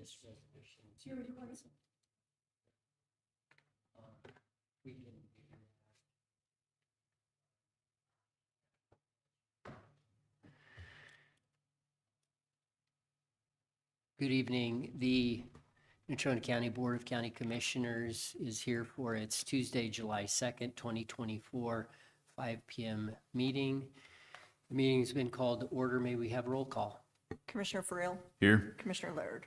this resolution. You're recording. We can do that. Good evening. The Natrona County Board of County Commissioners is here for its Tuesday, July 2nd, 2024, 5 p.m. meeting. The meeting has been called to order. May we have roll call? Commissioner Friel, Here. Commissioner Laird,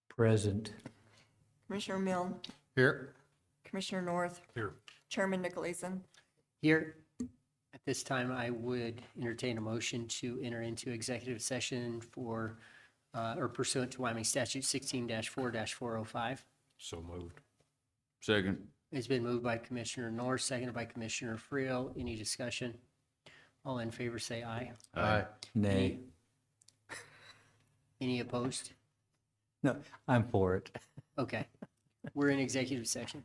Present. Commissioner Milne, Here. Commissioner North, Here. Chairman Nicolason. Here. At this time, I would entertain a motion to enter into executive session for, or pursuant to Wyoming Statute 16-4-405. So moved. Second. It's been moved by Commissioner North, seconded by Commissioner Friel. Any discussion? All in favor, say aye. Aye. Nay. Any opposed? No, I'm for it. Okay. We're in executive session.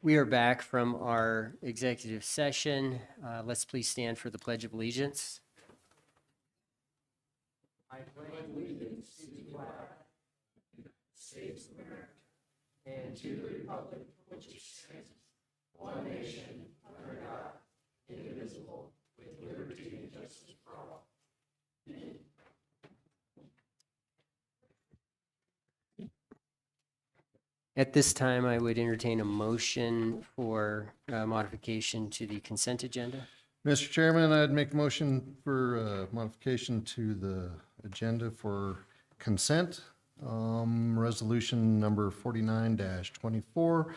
We are back from our executive session. Let's please stand for the Pledge of Allegiance. At this time, I would entertain a motion for modification to the consent agenda. Mr. Chairman, I'd make a motion for modification to the agenda for consent. Resolution number 49-24,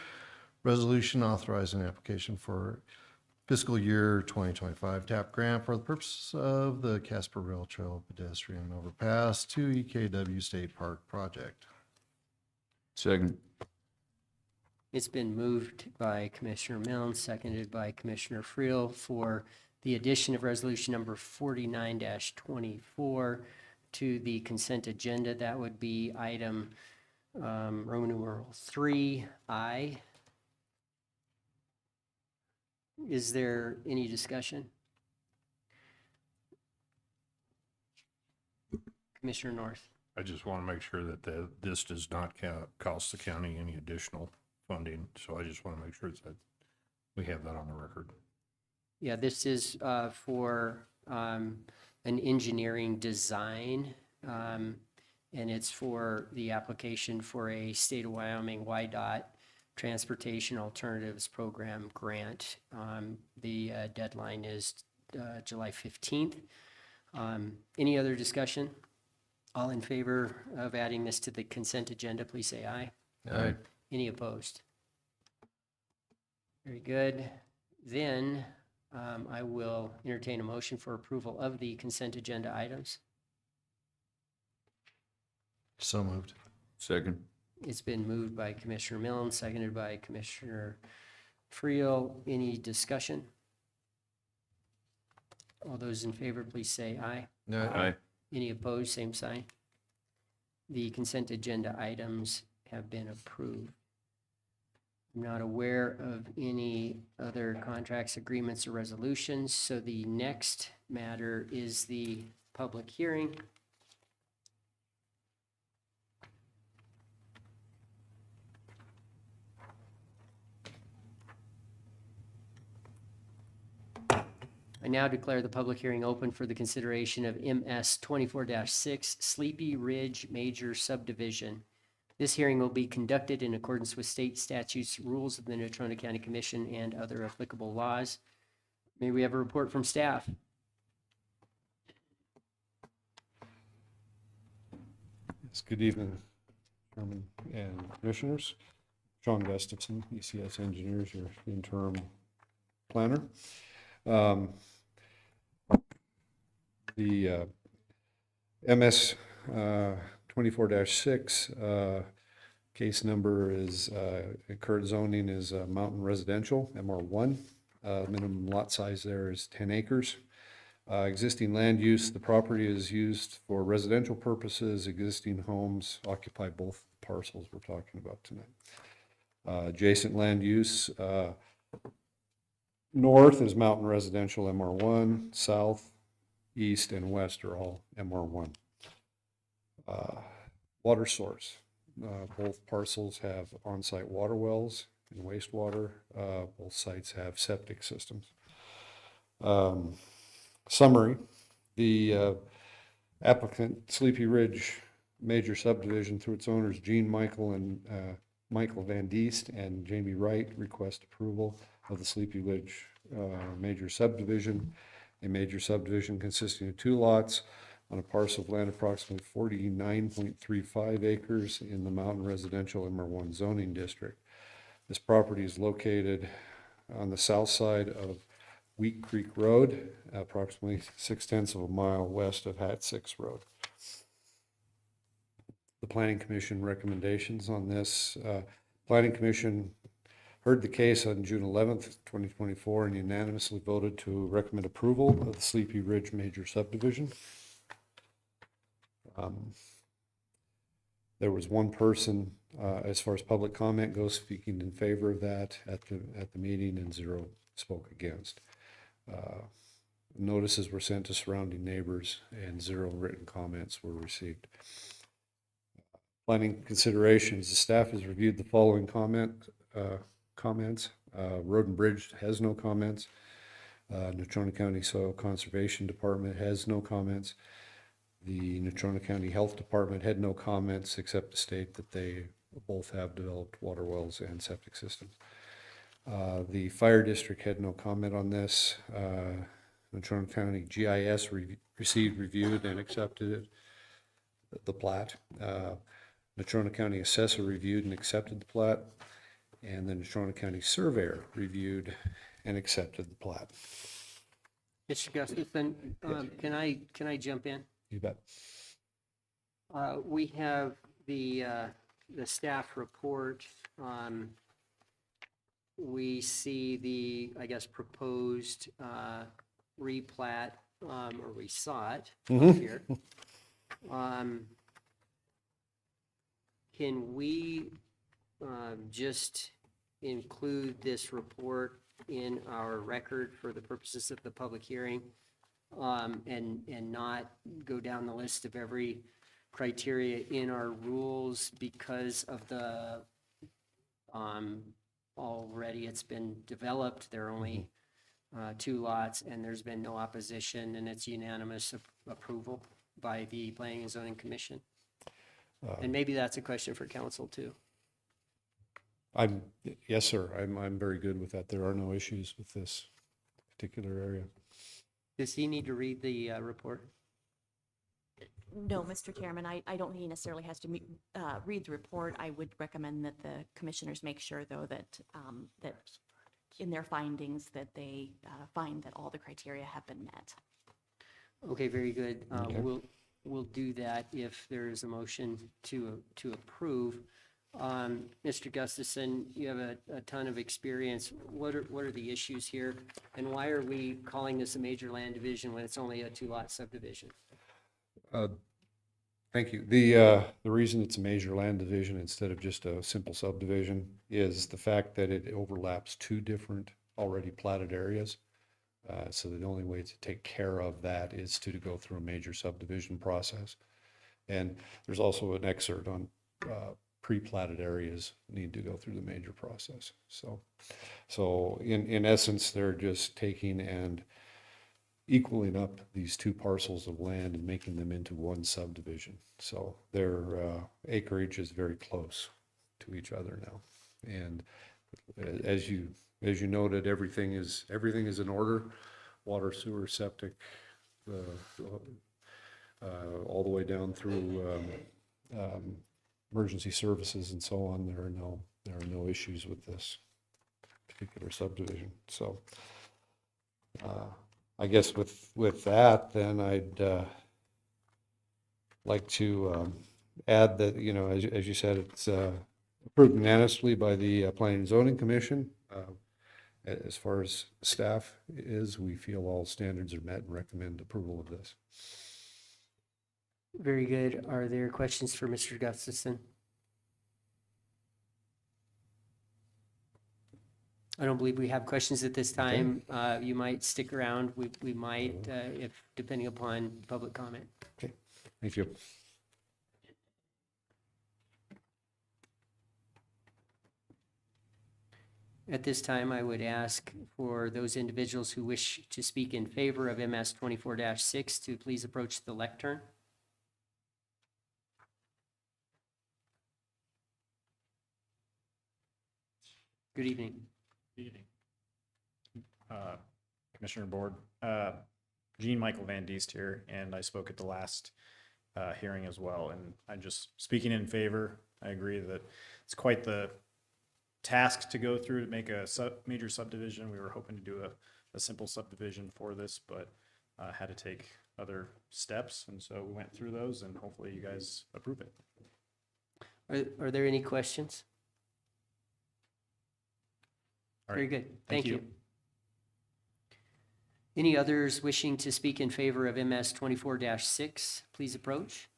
resolution authorizing application for fiscal year 2025 TAP grant for the purpose of the Casper Rail Trail pedestrian overpass to EKW State Park project. Second. It's been moved by Commissioner Milne, seconded by Commissioner Friel for the addition of resolution number 49-24 to the consent agenda. That would be item Roman numeral 3I. Is there any discussion? Commissioner North. I just want to make sure that this does not cost the county any additional funding, so I just want to make sure that we have that on the record. Yeah, this is for an engineering design, and it's for the application for a State of Wyoming YDOT Transportation Alternatives Program grant. The deadline is July 15th. Any other discussion? All in favor of adding this to the consent agenda, please say aye. Aye. Any opposed? Very good. Then I will entertain a motion for approval of the consent agenda items. So moved. Second. It's been moved by Commissioner Milne, seconded by Commissioner Friel. Any discussion? All those in favor, please say aye. Aye. Any opposed, same sign. The consent agenda items have been approved. I'm not aware of any other contracts, agreements, or resolutions, so the next matter is the public hearing. I now declare the public hearing open for the consideration of MS 24-6 Sleepy Ridge Major Subdivision. This hearing will be conducted in accordance with state statutes, rules of the Natrona County Commission, and other applicable laws. May we have a report from staff? Yes, good evening, Chairman and Commissioners. Sean Gustafson, ECS Engineers, your interim planner. The MS 24-6 case number is, current zoning is Mountain Residential, MR1. Minimum lot size there is 10 acres. Existing land use, the property is used for residential purposes. Existing homes occupy both parcels we're talking about tonight. Adjacent land use, north is Mountain Residential MR1, south, east, and west are all MR1. Water source, both parcels have on-site water wells and wastewater. Both sites have septic systems. Summary, the applicant, Sleepy Ridge Major Subdivision, through its owners, Gene Michael and Michael Van Diest and Jamie Wright, request approval of the Sleepy Ridge Major Subdivision, a major subdivision consisting of 2 lots on a parcel of land approximately 49.35 acres in the Mountain Residential MR1 zoning district. This property is located on the south side of Wheat Creek Road, approximately 0.6 of a mile west of Hat 6 Road. The Planning Commission recommendations on this. Planning Commission heard the case on June 11th, 2024, and unanimously voted to recommend approval of the Sleepy Ridge Major Subdivision. There was one person, as far as public comment goes, speaking in favor of that at the meeting, and 0 spoke against. Notices were sent to surrounding neighbors, and 0 written comments were received. Planning considerations: the staff has reviewed the following comments. Road and Bridge has no comments. Natrona County Soil Conservation Department has no comments. The Natrona County Health Department had no comments except to state that they both have developed water wells and septic systems. The Fire District had no comment on this. Natrona County GIS received, reviewed, and accepted the plat. Natrona County Assessor reviewed and accepted the plat. And the Natrona County Surveyor reviewed and accepted the plat. Mr. Gustafson, can I jump in? You bet. We have the staff report. We see the, I guess, proposed replat, or we saw it up here. Can we just include this report in our record for the purposes of the public hearing? and not go down the list of every criteria in our rules because of the, already it's been developed. There are only 2 lots, and there's been no opposition, and it's unanimous approval by the Planning and Zoning Commission. And maybe that's a question for council too. Yes, sir, I'm very good with that. There are no issues with this particular area. Does he need to read the report? No, Mr. Chairman, I don't think he necessarily has to read the report. I would recommend that the commissioners make sure, though, that, that in their findings, that they find that all the criteria have been met. Okay, very good. Okay. We'll do that if there is a motion to approve. Mr. Gustafson, you have a ton of experience. What are the issues here? And why are we calling this a major land division when it's only a 2-lot subdivision? Thank you. The reason it's a major land division instead of just a simple subdivision is the fact that it overlaps 2 different already platted areas. So the only way to take care of that is to go through a major subdivision process. And there's also an excerpt on pre-platted areas need to go through the major process. So in essence, they're just taking and equaling up these 2 parcels of land and making them into one subdivision. So their acreage is very close to each other now. And as you noted, everything is in order. Water, sewer, septic, all the way down through emergency services and so on. There are no issues with this particular subdivision. So I guess with that, then I'd like to add that, as you said, it's approved unanimously by the Planning and Zoning Commission. As far as staff is, we feel all standards are met and recommend approval of this. Very good. Are there questions for Mr. Gustafson? I don't believe we have questions at this time. You might stick around. We might, if depending upon public comment. Okay, thank you. At this time, I would ask for those individuals who wish to speak in favor of MS 24-6 to please approach the lectern. Good evening. Good evening. Commissioner Board, Gene Michael Van Diest here, and I spoke at the last hearing as well. And I'm just speaking in favor. I agree that it's quite the task to go through to make a major subdivision. We were hoping to do a simple subdivision for this, but had to take other steps. And so we went through those, and hopefully you guys approve it. Are there any questions? All Very right. good. Thank Thank you. you. Any others wishing to speak in favor of MS 24-6, please approach.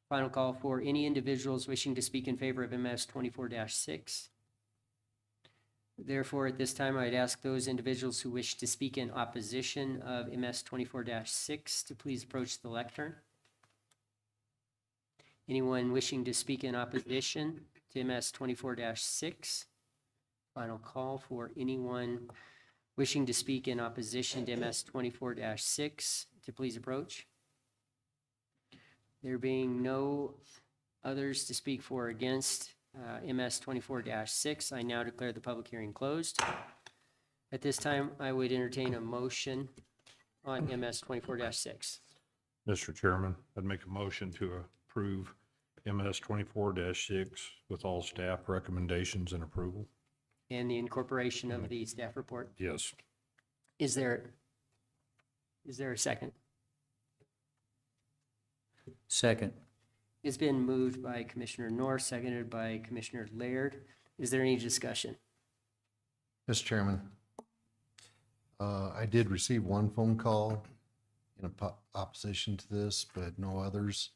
Final call for any individuals wishing to speak in favor of MS 24-6. Therefore, at this time, I'd ask those individuals who wish to speak in opposition of MS 24-6 to please approach the lectern. Anyone wishing to speak in opposition to MS 24-6? Final call for anyone wishing to speak in opposition to MS 24-6 to please approach. There being no others to speak for or against MS 24-6, I now declare the public hearing closed. At this time, I would entertain a motion on MS 24-6. Mr. Chairman, I'd make a motion to approve MS 24-6 with all staff recommendations and approval. And the incorporation of the staff report. Yes. Is there a second? Second. It's been moved by Commissioner North, seconded by Commissioner Laird. Is there any discussion? Mr. Chairman, I did receive one phone call in opposition to this, but no others.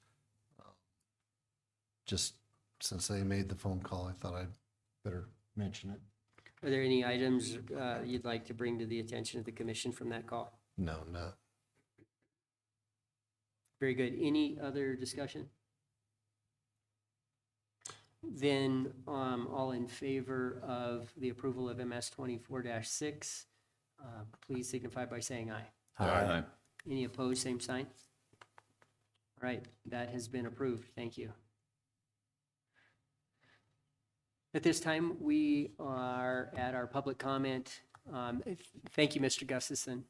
Just since they made the phone call, I thought I'd better mention it. Are there any items you'd like to bring to the attention of the commission from that call? No, no. Very good. Any other discussion? Then, all in favor of the approval of MS 24-6, please signify by saying aye. Aye. Any opposed, same sign? All right, that has been approved. Thank you. At this time, we are at our public comment. Thank you, Mr. Gustafson.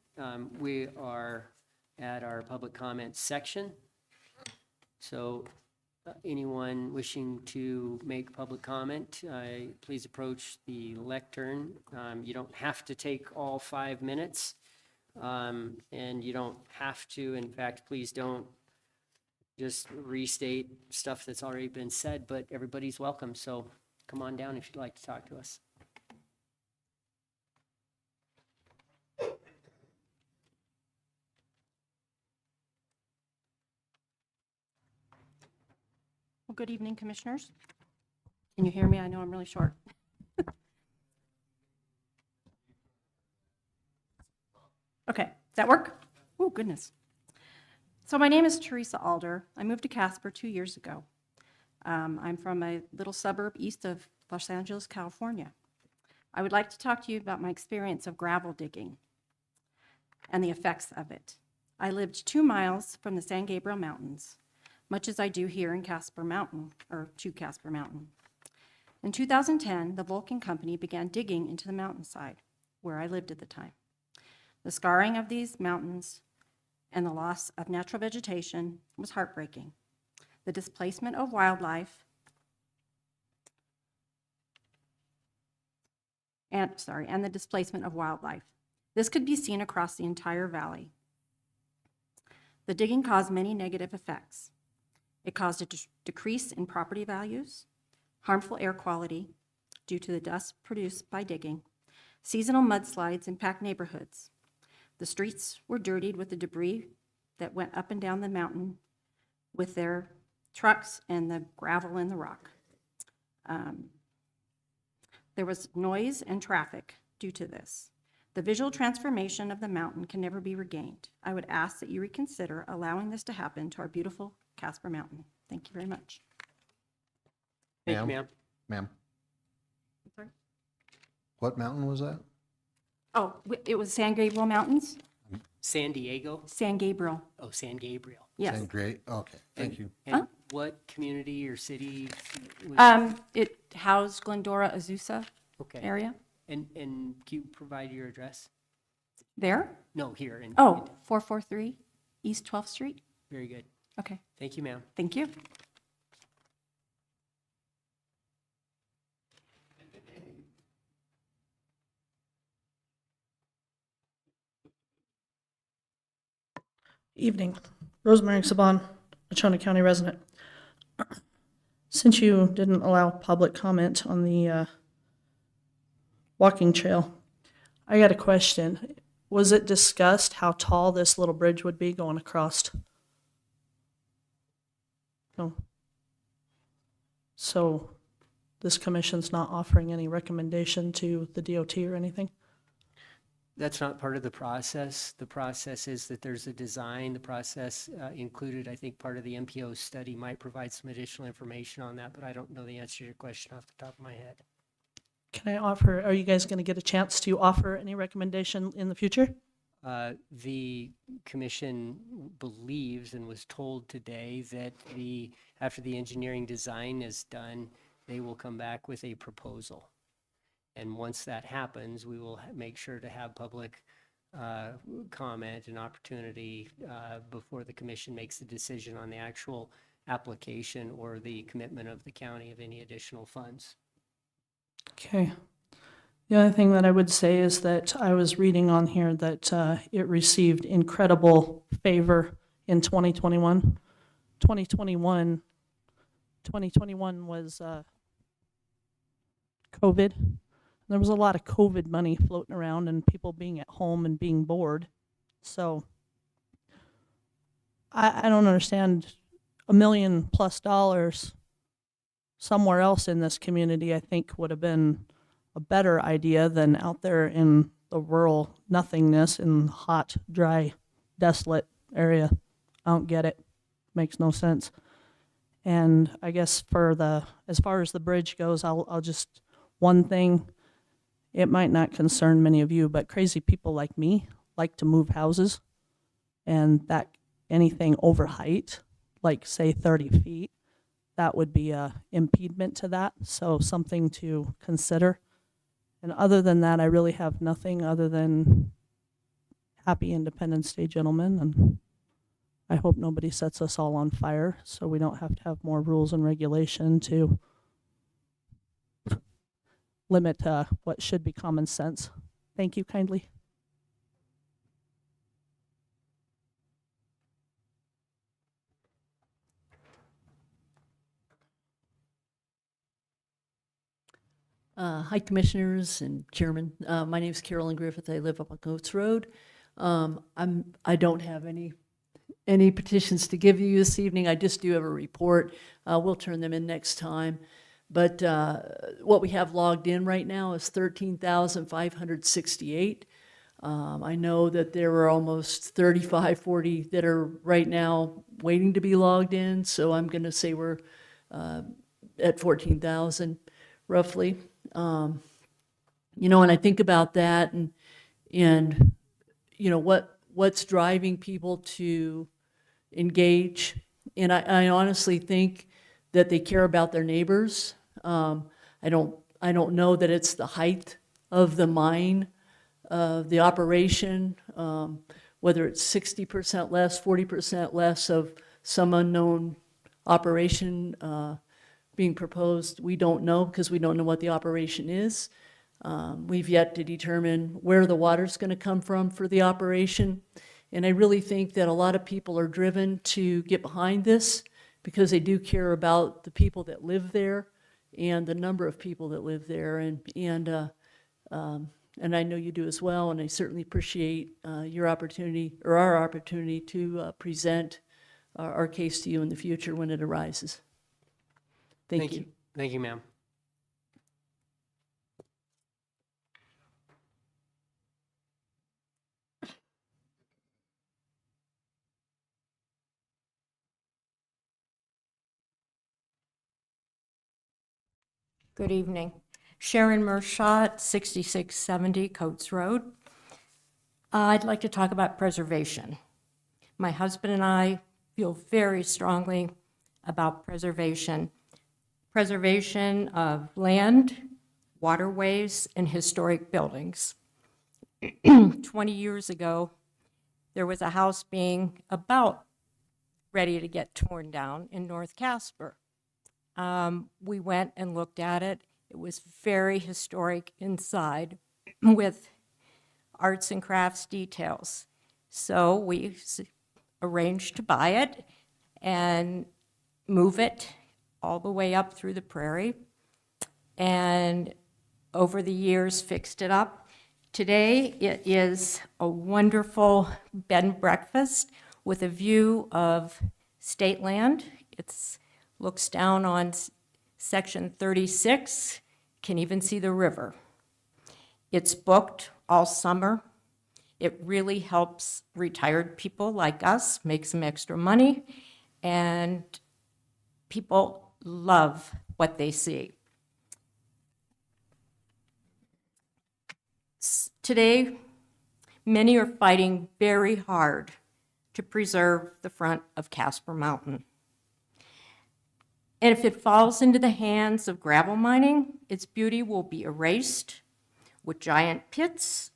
We are at our public comment section. So anyone wishing to make public comment, please approach the lectern. You don't have to take all 5 minutes, and you don't have to, in fact, please don't just restate stuff that's already been said, but everybody's welcome. So come on down if you'd like to talk to us. Well, good evening, Commissioners. Can you hear me? I know I'm really short. Okay, does that work? Oh, goodness. So my name is Teresa Alder. I moved to Casper 2 years ago. I'm from a little suburb east of Los Angeles, California. I would like to talk to you about my experience of gravel digging and the effects of it. I lived 2 miles from the San Gabriel Mountains, much as I do here in Casper Mountain, or to Casper Mountain. In 2010, the Vulcan Company began digging into the mountainside, where I lived at the time. The scarring of these mountains and the loss of natural vegetation was heartbreaking. The displacement of wildlife and the displacement of wildlife. This could be seen across the entire valley. The digging caused many negative effects. It caused a decrease in property values, harmful air quality due to the dust produced by digging. Seasonal mudslides impact neighborhoods. The streets were dirtied with the debris that went up and down the mountain with their trucks and the gravel and the rock. There was noise and traffic due to this. The visual transformation of the mountain can never be regained. I would ask that you reconsider allowing this to happen to our beautiful Casper Mountain. Thank you very much. Thank you, Ma'am? ma'am. Ma'am, Sorry? what mountain was that? Oh, it was San Gabriel Mountains? San Diego? San Gabriel, Oh, San Gabriel. yes. Great, okay, thank you. And what community or city? was- It housed Glendora, Azusa Okay. area. And can you provide your address? There? No, here. Oh, 443 East 12th Street? Very good. Okay, Thank you, ma'am. thank you. Evening. Rosemary Saban, Natrona County resident. Since you didn't allow public comment on the walking trail, I got a question. Was it discussed how tall this little bridge would be going across? No. So this commission's not offering any recommendation to the DOT or anything? That's not part of the process. The process is that there's a design. The process included, I think, part of the MPO study might provide some additional information on that, but I don't know the answer to your question off the top of my head. Can I offer, are you guys going to get a chance to offer any recommendation in the future? The commission believes and was told today that after the engineering design is done, they will come back with a proposal. And once that happens, we will make sure to have public comment and opportunity before the commission makes the decision on the actual application or the commitment of the county of any additional funds. Okay. The other thing that I would say is that I was reading on here that it received incredible favor in 2021. 2021 was COVID. There was a lot of COVID money floating around and people being at home and being bored. So I don't understand $1 million plus somewhere else in this community, I think would have been a better idea than out there in the rural nothingness in hot, dry, desolate area. I don't get it. Makes no sense. And I guess as far as the bridge goes, I'll just, one thing, it might not concern many of you, but crazy people like me like to move houses, and that anything over height, like say 30 feet, that would be a impediment to that. So something to consider. And other than that, I really have nothing other than happy Independence Day, gentlemen, and I hope nobody sets us all on fire so we don't have to have more rules and regulation to limit what should be common sense. Thank you kindly. Hi, Commissioners and Chairman. My name is Carolyn Griffith. I live up on Coates Road. I don't have any petitions to give you this evening. I just do have a report. We'll turn them in next time. But what we have logged in right now is 13,568. I know that there are almost 35, 40 that are right now waiting to be logged in. So I'm going to say we're at 14,000 roughly. You know, and I think about that and you know, what's driving people to engage. And I honestly think that they care about their neighbors. I don't know that it's the height of the mine, the operation, whether it's 60% less, 40% less of some unknown operation being proposed. We don't know because we don't know what the operation is. We've yet to determine where the water's going to come from for the operation. And I really think that a lot of people are driven to get behind this because they do care about the people that live there and the number of people that live there. And I know you do as well. And I certainly appreciate your opportunity or our opportunity to present our case to you in the future when it arises. Thank you. Thank you, ma'am. Good evening. Sharon Mershot, 6670 Coates Road. I'd like to talk about preservation. My husband and I feel very strongly about preservation of land, waterways, and historic buildings. 20 years ago, there was a house being about ready to get torn down in North Casper. We went and looked at it. It was very historic inside with arts and crafts details. So we arranged to buy it and move it all the way up through the prairie, and over the years fixed it up. Today it is a wonderful bed and breakfast with a view of state land. It looks down on section 36, can even see the river. It's booked all summer. It really helps retired people like us make some extra money, and people love what they see. Today, many are fighting very hard to preserve the front of Casper Mountain. And if it falls into the hands of gravel mining, its beauty will be erased with giant pits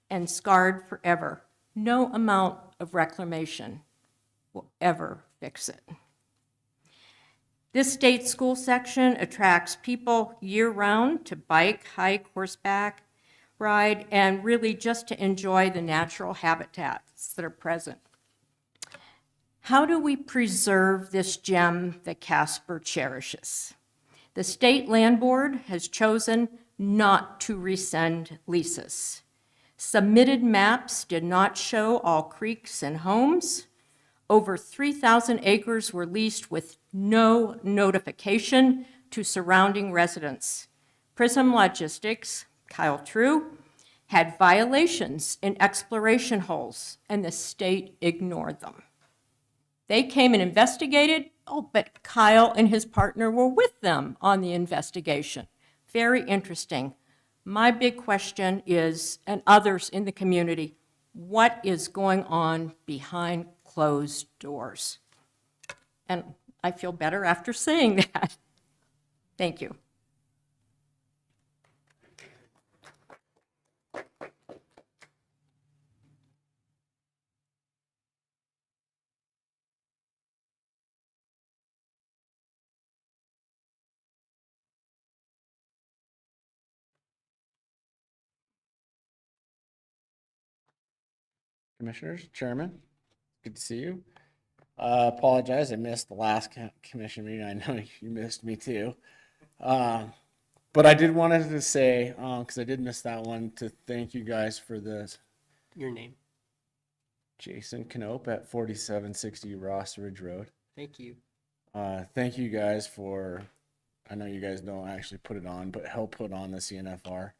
and scarred forever. No amount of reclamation will ever fix it. This state school section attracts people year-round to bike, hike, horseback, ride, and really just to enjoy the natural habitats that are present. How do we preserve this gem that Casper cherishes? The State Land Board has chosen not to rescind leases. Submitted maps did not show all creeks and homes. Over 3,000 acres were leased with no notification to surrounding residents. Prism Logistics, Kyle True, had violations in exploration holes, and the state ignored them. They came and investigated, but Kyle and his partner were with them on the investigation. Very interesting. My big question is, and others in the community, what is going on behind closed doors? And I feel better after saying that. Thank you. Commissioners, Chairman, good to see you. Apologize, I missed the last commission meeting. I know you missed me too. But I did wanted to say, because I did miss that one, to thank you guys for this. Your name. Jason Knope at 4760 Ross Ridge Road. Thank you. Thank you guys for, I know you guys don't actually put it on, but help put on the CNFR.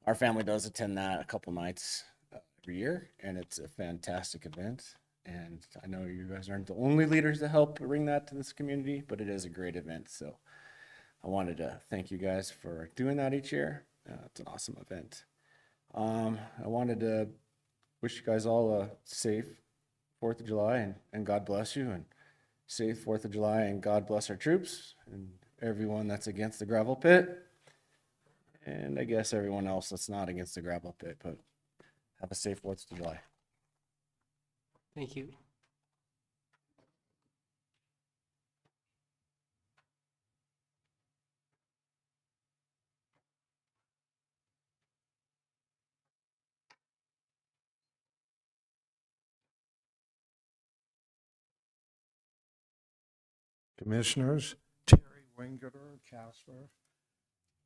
Our family does attend that a couple nights every year, and it's a fantastic event. And I know you guys aren't the only leaders to help bring that to this community, but it is a great event. So I wanted to thank you guys for doing that each year. It's an awesome event. I wanted to wish you guys all a safe 4th of July and God bless you, and safe 4th of July, and God bless our troops and everyone that's against the gravel pit. And I guess everyone else that's not against the gravel pit, but have a safe 4th of July. Thank you. Commissioners, Terry Wingeter, Casper.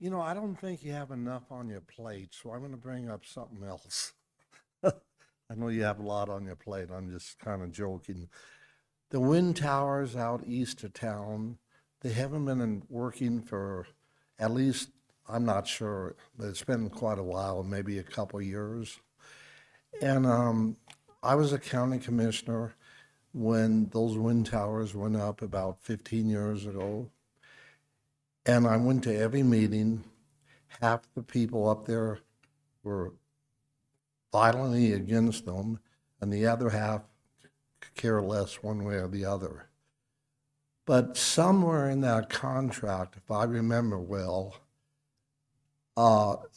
You know, I don't think you have enough on your plate, so I'm going to bring up something else. I know you have a lot on your plate. I'm just kind of joking. The wind towers out east of town, they haven't been working for at least, I'm not sure, but it's been quite a while, maybe a couple years. And I was a county commissioner when those wind towers went up about 15 years ago. And I went to every meeting. Half the people up there were violently against them, and the other half could care less one way or the other. But somewhere in that contract, if I remember well,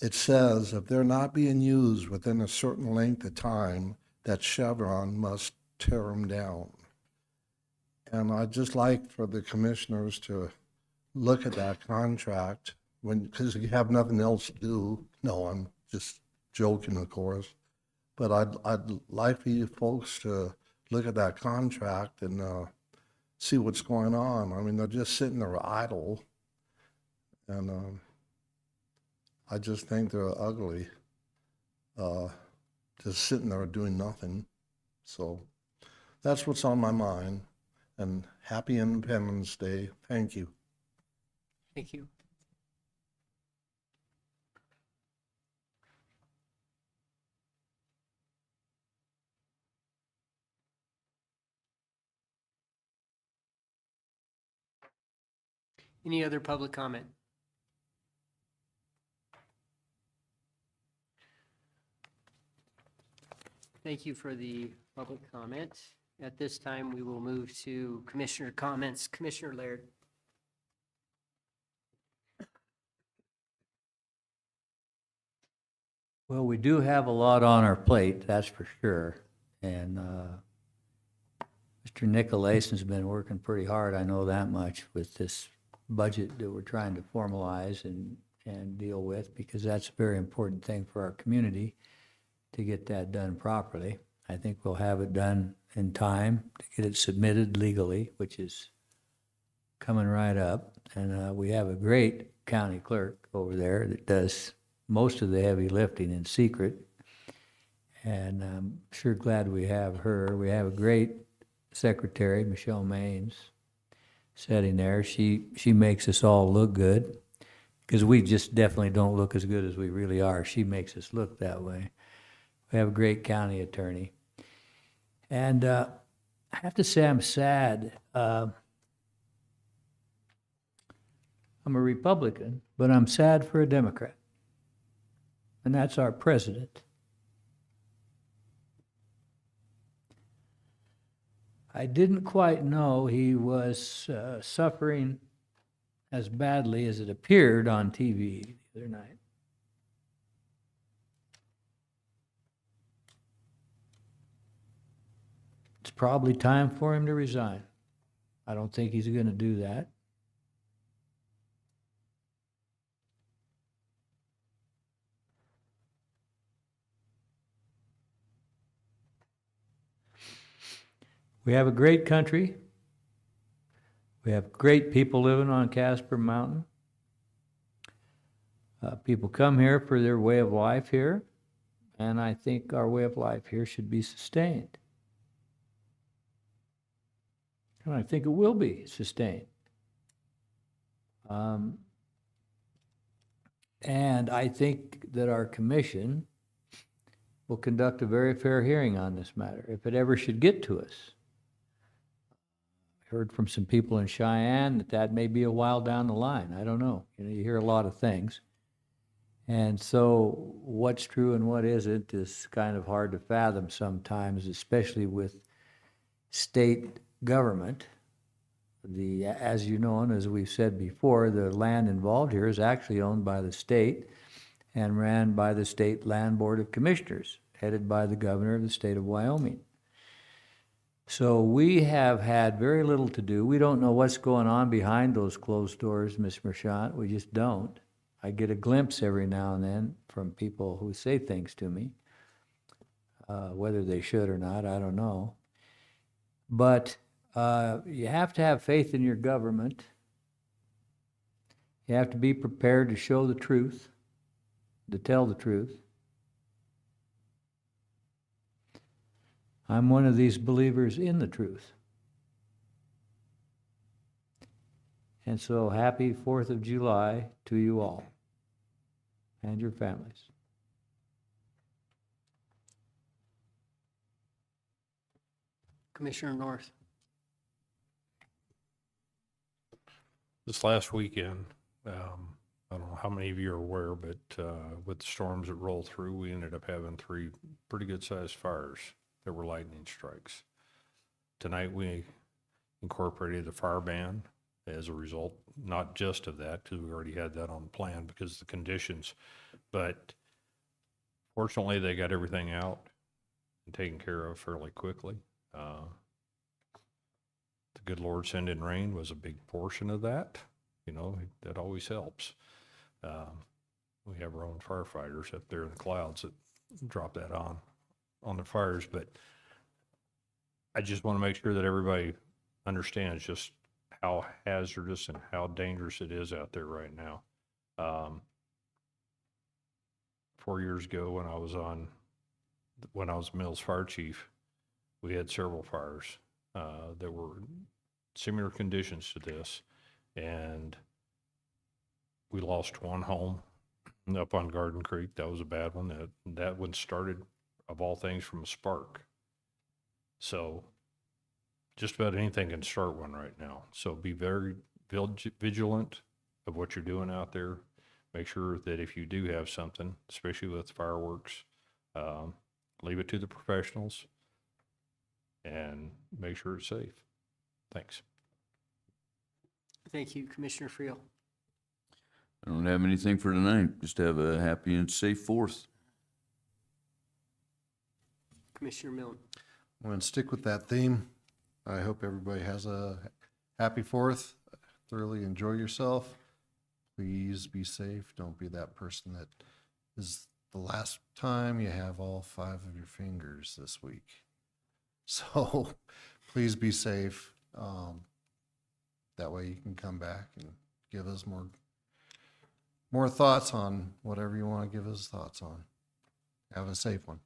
it says if they're not being used within a certain length of time, that Chevron must tear them down. And I'd just like for the commissioners to look at that contract because you have nothing else to do. No, I'm just joking, of course. But I'd like for you folks to look at that contract and see what's going on. I mean, they're just sitting there idle. And I just think they're ugly, just sitting there doing nothing. So that's what's on my mind. And happy Independence Day. Thank you. Thank you. Any other public comment? Thank you for the public comment. At this time, we will move to commissioner comments. Commissioner Laird. Well, we do have a lot on our plate, that's for sure. And Mr. Nicolasen's been working pretty hard, I know that much, with this budget that we're trying to formalize and deal with, because that's a very important thing for our community to get that done properly. I think we'll have it done in time to get it submitted legally, which is coming right up. And we have a great county clerk over there that does most of the heavy lifting in secret. And I'm sure glad we have her. We have a great secretary, Michelle Maines, sitting there. She makes us all look good, because we just definitely don't look as good as we really are. She makes us look that way. We have a great county attorney. And I have to say I'm sad. I'm a Republican, but I'm sad for a Democrat. And that's our president. I didn't quite know he was suffering as badly as it appeared on TV the other night. It's probably time for him to resign. I don't think he's going to do that. We have a great country. We have great people living on Casper Mountain. People come here for their way of life here, and I think our way of life here should be sustained. And I think it will be sustained. And I think that our commission will conduct a very fair hearing on this matter, if it ever should get to us. I heard from some people in Cheyenne that that may be a while down the line. I don't know. You know, you hear a lot of things. And so what's true and what isn't is kind of hard to fathom sometimes, especially with state government. As you know, and as we've said before, the land involved here is actually owned by the state and ran by the State Land Board of Commissioners, headed by the governor of the state of Wyoming. So we have had very little to do. We don't know what's going on behind those closed doors, Ms. Marchant. We just don't. I get a glimpse every now and then from people who say things to me. Whether they should or not, I don't know. But you have to have faith in your government. You have to be prepared to show the truth, to tell the truth. I'm one of these believers in the truth. And so happy 4th of July to you all and your families. Commissioner North. This last weekend, I don't know how many of you are aware, but with the storms that rolled through, we ended up having 3 pretty good-sized fires that were lightning strikes. Tonight, we incorporated a fire ban as a result, not just of that, because we already had that on the plan because of the conditions, but fortunately, they got everything out and taken care of fairly quickly. The good Lord sending rain was a big portion of that. You know, that always helps. We have our own firefighters up there in the clouds that drop that on the fires, but I just want to make sure that everybody understands just how hazardous and how dangerous it is out there right now. 4 years ago when I was Mills Fire Chief, we had several fires that were similar conditions to this, and we lost one home up on Garden Creek. That was a bad one. That one started, of all things, from a spark. So just about anything can start one right now. So be very vigilant of what you're doing out there. Make sure that if you do have something, especially with fireworks, leave it to the professionals and make sure it's safe. Thanks. Thank you, Commissioner Friel. I don't have anything for tonight. Just have a happy and safe 4th. Commissioner Milne. I'm going to stick with that theme. I hope everybody has a happy 4th. Thoroughly enjoy yourself. Please be safe. Don't be that person that is the last time you have all 5 of your fingers this week. So please be safe. That way you can come back and give us more thoughts on whatever you want to give us thoughts on. Have a safe one.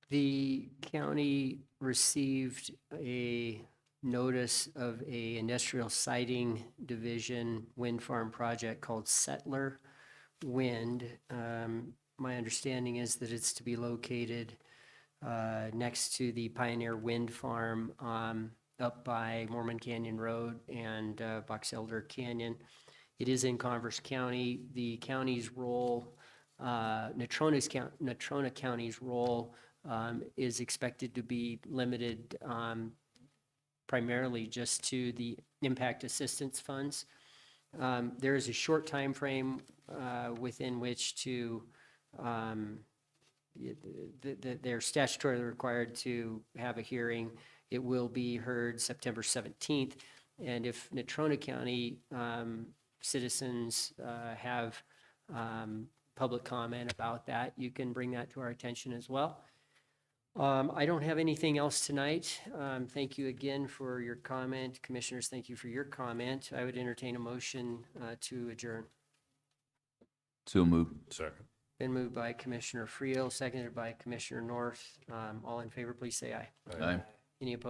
The county received a notice of a industrial siting division wind farm project called Settler Wind. My understanding is that it's to be located next to the Pioneer Wind Farm up by Mormon Canyon Road and Box Elder Canyon. It is in Converse County. The county's role, Natrona County's role is expected to be limited primarily just to the impact assistance funds. There is a short time frame within which to, they're statutorily required to have a hearing. It will be heard September 17th. And if Natrona County citizens have public comment about that, you can bring that to our attention as well. I don't have anything else tonight. Thank you again for your comment. Commissioners, thank you for your comment. I would entertain a motion to adjourn. So moved. Second. Been moved by Commissioner Friel, seconded by Commissioner North. All in favor, please say aye. Aye. Any opposed?